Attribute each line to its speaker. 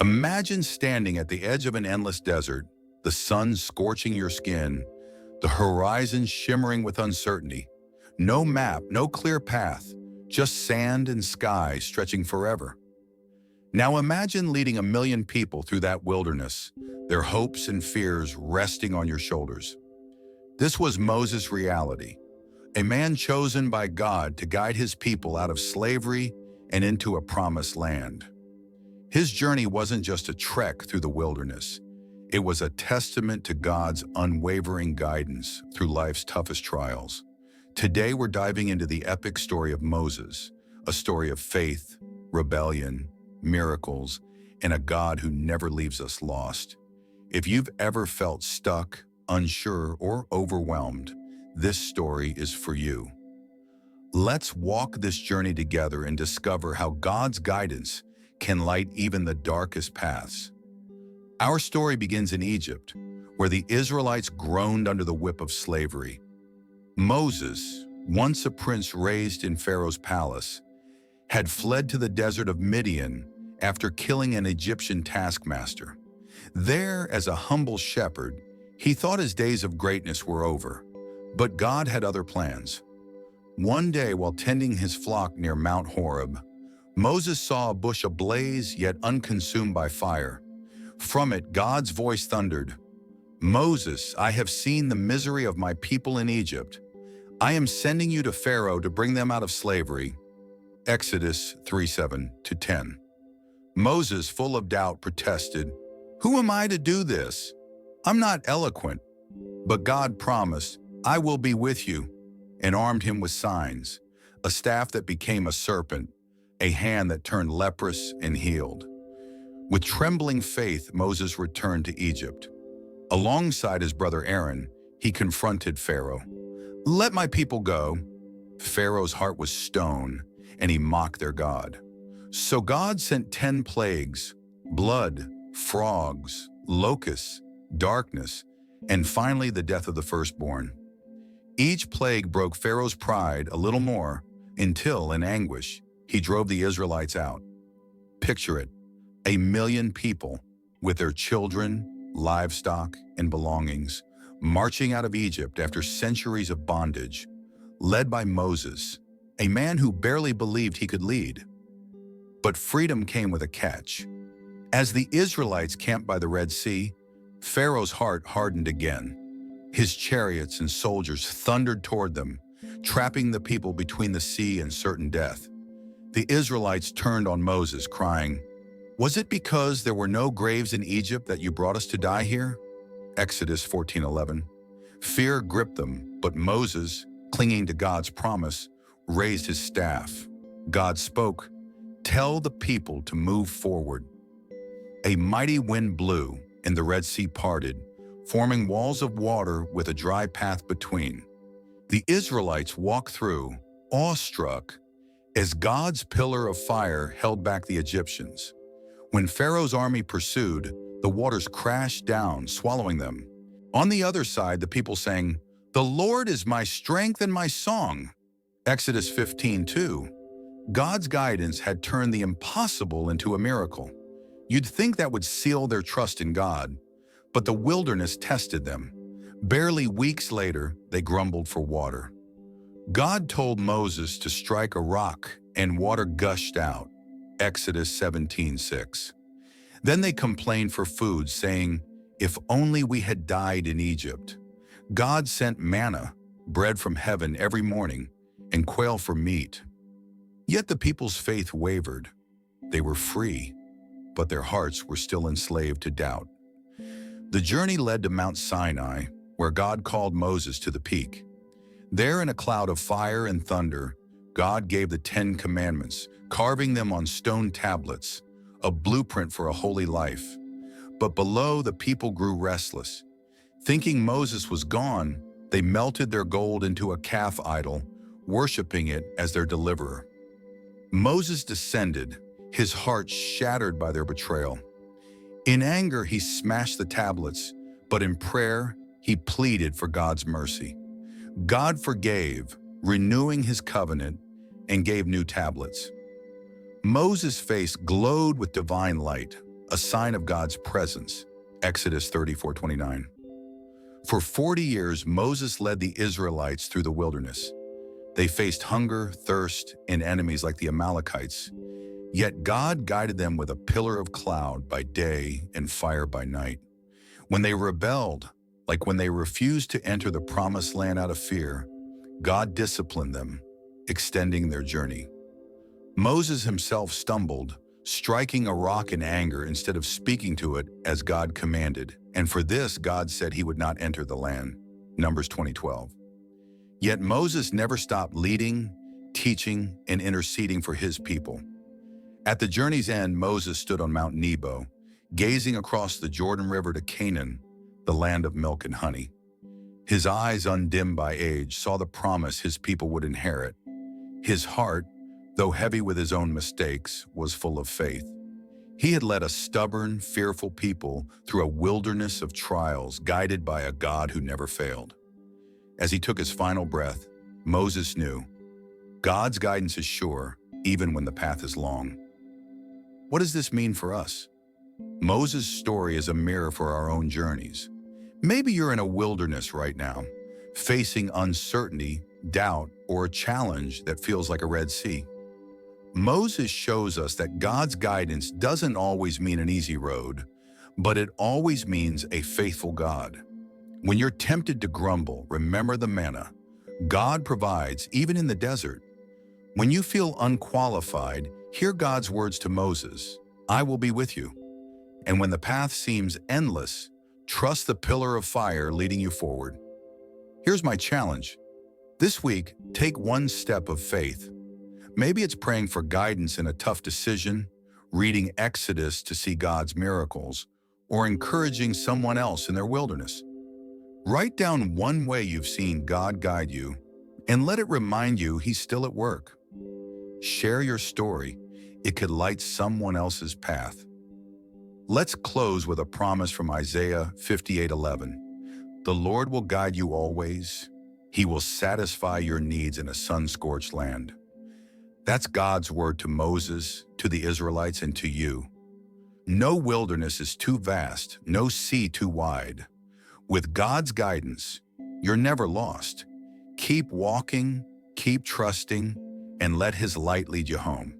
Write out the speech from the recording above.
Speaker 1: Imagine standing at the edge of an endless desert, the sun scorching your skin, the horizon shimmering with uncertainty. No map, no clear path, just sand and sky stretching forever. Now imagine leading 1 million people through that wilderness, their hopes and fears resting on your shoulders. This was Moses' reality, a man chosen by God to guide his people out of slavery and into a promised land. His journey wasn't just a trek through the wilderness. It was a testament to God's unwavering guidance through life's toughest trials. Today we're diving into the epic story of Moses, a story of faith, rebellion, miracles, and a God who never leaves us lost. If you've ever felt stuck, unsure, or overwhelmed, this story is for you. Let's walk this journey together and discover how God's guidance can light even the darkest paths. Our story begins in Egypt, where the Israelites groaned under the whip of slavery. Moses, once a prince raised in Pharaoh's palace, had fled to the desert of Midian after killing an Egyptian taskmaster. There, as a humble shepherd, he thought his days of greatness were over, but God had other plans. One day, while tending his flock near Mount Horeb, Moses saw a bush ablaze yet unconsumed by fire. From it, God's voice thundered, "Moses, I have seen the misery of my people in Egypt. I am sending you to Pharaoh to bring them out of slavery." Exodus 3:7-10. Moses, full of doubt, protested, "Who am I to do this? I'm not eloquent." But God promised, "I will be with you," and armed him with signs, a staff that became a serpent, a hand that turned leprous and healed. With trembling faith, Moses returned to Egypt. Alongside his brother Aaron, he confronted Pharaoh. "Let my people go." Pharaoh's heart was stone, and he mocked their God. So God sent 10 plagues: blood, frogs, locusts, darkness, and finally the death of the firstborn. Each plague broke Pharaoh's pride a little more until, in anguish, he drove the Israelites out. Picture it, 1 million people, with their children, livestock, and belongings, marching out of Egypt after centuries of bondage, led by Moses, a man who barely believed he could lead. But freedom came with a catch. As the Israelites camped by the Red Sea, Pharaoh's heart hardened again. His chariots and soldiers thundered toward them, trapping the people between the sea and certain death. The Israelites turned on Moses, crying, "Was it because there were no graves in Egypt that you brought us to die here?" Exodus 14:11. Fear gripped them, but Moses, clinging to God's promise, raised his staff. God spoke, "Tell the people to move forward." A mighty wind blew, and the Red Sea parted, forming walls of water with a dry path between. The Israelites walked through, awestruck, as God's pillar of fire held back the Egyptians. When Pharaoh's army pursued, the waters crashed down, swallowing them. On the other side, the people sang, "The Lord is my strength and my song." Exodus 15:2. God's guidance had turned the impossible into a miracle. You'd think that would seal their trust in God, but the wilderness tested them. Barely weeks later, they grumbled for water. God told Moses to strike a rock, and water gushed out. Exodus 17:6. Then they complained for food, saying, "If only we had died in Egypt." God sent manna, bread from heaven every morning, and quail for meat. Yet the people's faith wavered. They were free, but their hearts were still enslaved to doubt. The journey led to Mount Sinai, where God called Moses to the peak. There, in a cloud of fire and thunder, God gave the 10 Commandments, carving them on stone tablets, a blueprint for a holy life. But below, the people grew restless. Thinking Moses was gone, they melted their gold into a calf idol, worshiping it as their deliverer. Moses descended, his heart shattered by their betrayal. In anger, he smashed the tablets, but in prayer, he pleaded for God's mercy. God forgave, renewing his covenant, and gave new tablets. Moses' face glowed with divine light, a sign of God's presence. Exodus 34:29. For 40 years, Moses led the Israelites through the wilderness. They faced hunger, thirst, and enemies like the Amalekites. Yet God guided them with a pillar of cloud by day and fire by night. When they rebelled, like when they refused to enter the promised land out of fear, God disciplined them, extending their journey. Moses himself stumbled, striking a rock in anger instead of speaking to it as God commanded, and for this God said he would not enter the land. Numbers 20:12. Yet Moses never stopped leading, teaching, and interceding for his people. At the journey's end, Moses stood on Mount Nebo, gazing across the Jordan River to Canaan, the land of milk and honey. His eyes, undimmed by age, saw the promise his people would inherit. His heart, though heavy with his own mistakes, was full of faith. He had led a stubborn, fearful people through a wilderness of trials, guided by a God who never failed. As he took his final breath, Moses knew, God's guidance is sure, even when the path is long. What does this mean for us? Moses' story is a mirror for our own journeys. Maybe you're in a wilderness right now, facing uncertainty, doubt, or a challenge that feels like a Red Sea. Moses shows us that God's guidance doesn't always mean an easy road, but it always means a faithful God. When you're tempted to grumble, remember the manna. God provides, even in the desert. When you feel unqualified, hear God's words to Moses, I will be with you. And when the path seems endless, trust the pillar of fire leading you forward. Here's my challenge. This week, take one step of faith. Maybe it's praying for guidance in a tough decision, reading Exodus to see God's miracles, or encouraging someone else in their wilderness. Write down one way you've seen God guide you, and let it remind you He's still at work. Share your story. It could light someone else's path. Let's close with a promise from Isaiah 58:11. The Lord will guide you always. He will satisfy your needs in a sun-scorched land. That's God's word to Moses, to the Israelites, and to you. No wilderness is too vast, no sea too wide. With God's guidance, you're never lost. Keep walking, keep trusting, and let His light lead you home.